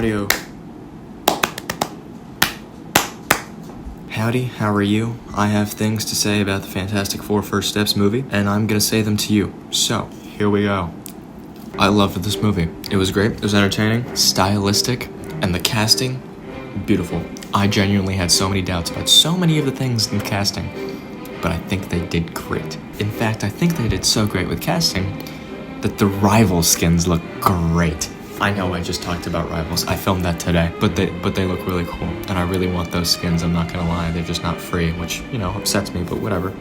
Audio. Howdy, how are you? I have things to say about the Fantastic Four First Steps movie, and I'm gonna say them to you. So, here we go. I loved this movie. It was great, it was entertaining, stylistic, and the casting, beautiful. I genuinely had so many doubts about so many of the things in the casting, but I think they did great. In fact, I think they did so great with casting that the rival skins look great. I know I just talked about Rivals. I filmed that today, but they look really cool, and I really want those skins. I'm not gonna lie, they're just not free, which upsets me. But whatever.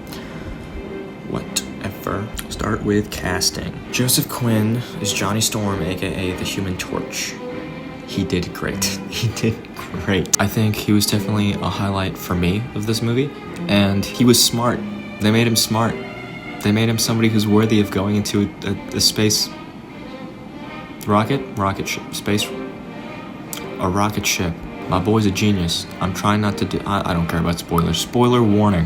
Start with casting. Joseph Quinn is Johnny Storm, aka the Human Torch. He did great. He did great. I think he was definitely a highlight for me of this movie, and he was smart. They made him smart. They made him somebody who's worthy of going into a space. Rocket ship. My boy's a genius. I'm trying not to do. I don't care about spoilers. Spoiler warning.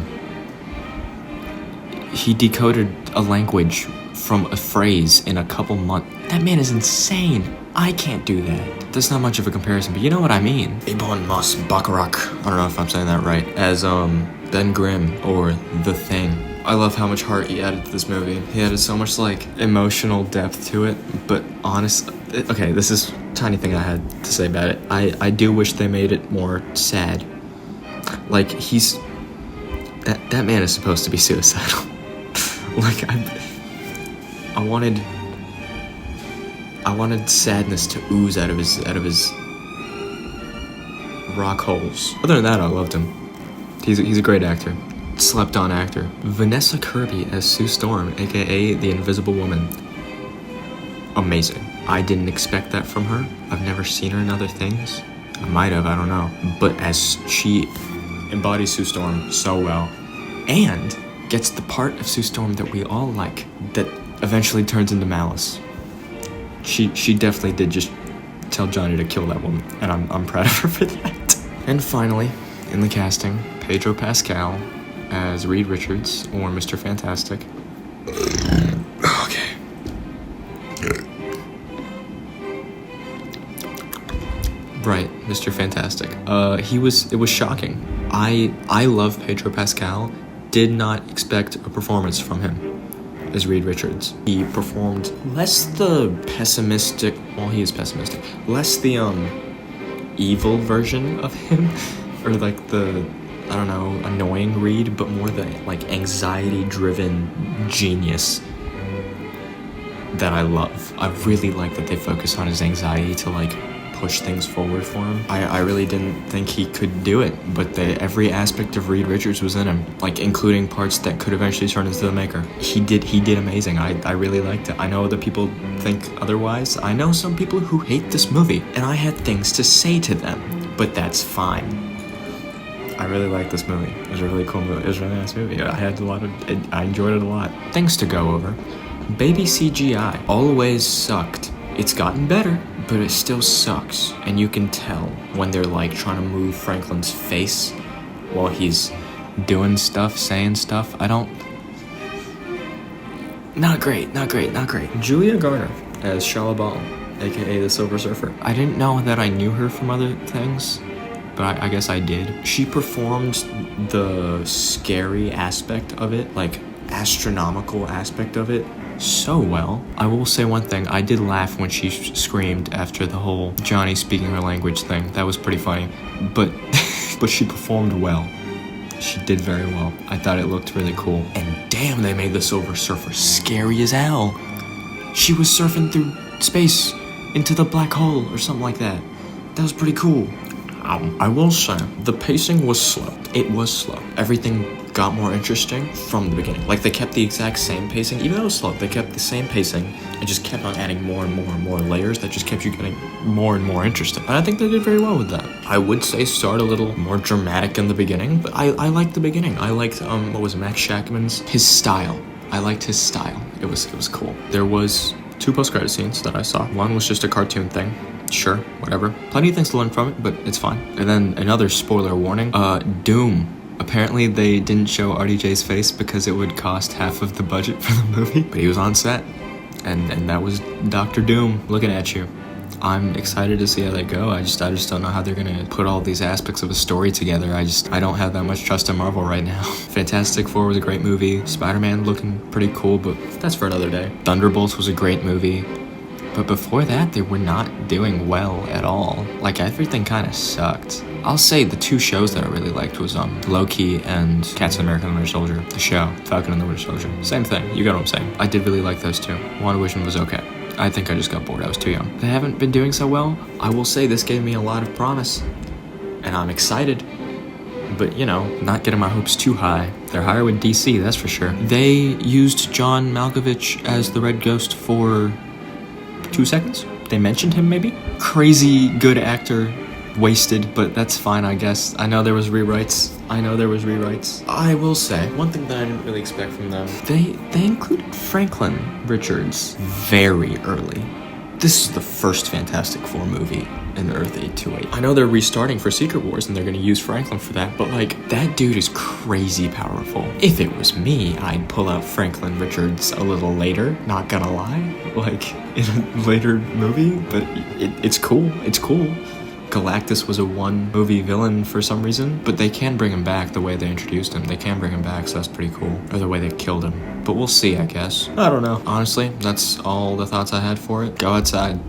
He decoded a language from a phrase in a couple months. That man is insane. I can't do that. That's not much of a comparison, but you know what I mean. Ebon Moss-Bachrach. I don't know if I'm saying that right. As Ben Grimm or The Thing. I love how much heart he added to this movie. He added so much emotional depth to it, but okay, this is a tiny thing I had to say about it. I do wish they made it more sad. Like, that man is supposed to be suicidal. I wanted sadness to ooze out of his rock holes. Other than that, I loved him. He's a great actor. Slept on actor. Vanessa Kirby as Sue Storm, aka the Invisible Woman. Amazing. I didn't expect that from her. I've never seen her in other things. I might have, I don't know. But as she embodies Sue Storm so well, and gets the part of Sue Storm that we all like, that eventually turns into Malice. She definitely did just tell Johnny to kill that woman, and I'm proud of her for that. And finally, in the casting, Pedro Pascal as Reed Richards, or Mr. Fantastic. Okay. Right, Mr. Fantastic. It was shocking. I love Pedro Pascal. Did not expect a performance from him as Reed Richards. He performed less the pessimistic, well, he is pessimistic, less the evil version of him, or the, I don't know, annoying Reed, but more the anxiety-driven genius that I love. I really like that they focus on his anxiety to push things forward for him. I really didn't think he could do it, but every aspect of Reed Richards was in him, including parts that could eventually turn into the Maker. He did amazing. I really liked it. I know other people think otherwise. I know some people who hate this movie, and I had things to say to them, but that's fine. I really liked this movie. It was a really cool movie. It was a really nice movie. I enjoyed it a lot. Things to go over. Baby CGI always sucked. It's gotten better, but it still sucks. And you can tell when they're trying to move Franklin's face while he's doing stuff, saying stuff. Not great. Julia Garner as Shala Bal, aka the Silver Surfer. I didn't know that I knew her from other things, but I guess I did. She performed the scary aspect of it, astronomical aspect of it, so well. I will say one thing, I did laugh when she screamed after the whole Johnny speaking her language thing. That was pretty funny, but she performed well. She did very well. I thought it looked really cool. And damn, they made the Silver Surfer scary as hell. She was surfing through space into the black hole or something like that. That was pretty cool. I will say, the pacing was slow. It was slow. Everything got more interesting from the beginning. They kept the exact same pacing, even though it was slow. They kept the same pacing and just kept on adding more and more and more layers that just kept you getting more and more interested. And I think they did very well with that. I would say start a little more dramatic in the beginning, but I liked the beginning. I liked, Max Shackman's, his style. I liked his style. It was cool. There was 2 post-credit scenes that I saw. One was just a cartoon thing. Sure, whatever. Plenty of things to learn from it, but it's fine. And then another spoiler warning, Doom. Apparently they didn't show RDJ's face because it would cost half of the budget for the movie, but he was on set. And that was Dr. Doom looking at you. I'm excited to see how they go. I just don't know how they're gonna put all these aspects of a story together. I don't have that much trust in Marvel right now. Fantastic Four was a great movie. Spider-Man looking pretty cool, but that's for another day. Thunderbolts was a great movie. But before that, they were not doing well at all. Like, everything kind of sucked. I'll say the two shows that I really liked was Loki and Captain America and the Winter Soldier. The show, Falcon and the Winter Soldier. Same thing, you got what I'm saying. I did really like those two. WandaVision was okay. I think I just got bored, I was too young. They haven't been doing so well. I will say this gave me a lot of promise. And I'm excited. But, you know, not getting my hopes too high. They're higher with DC, that's for sure. They used John Malkovich as the Red Ghost for 2 seconds. They mentioned him, maybe? Crazy good actor, wasted, but that's fine, I guess. I know there was rewrites. I will say, one thing that I didn't really expect from them, they included Franklin Richards very early. This is the first Fantastic Four movie in Earth 828. I know they're restarting for Secret Wars and they're gonna use Franklin for that, but like, that dude is crazy powerful. If it was me, I'd pull out Franklin Richards a little later, not gonna lie, like in a later movie, but it's cool. Galactus was a one-movie villain for some reason, but they can bring him back the way they introduced him. They can bring him back, so that's pretty cool. Or the way they killed him. But we'll see, I guess. I don't know. Honestly, that's all the thoughts I had for it. Go outside.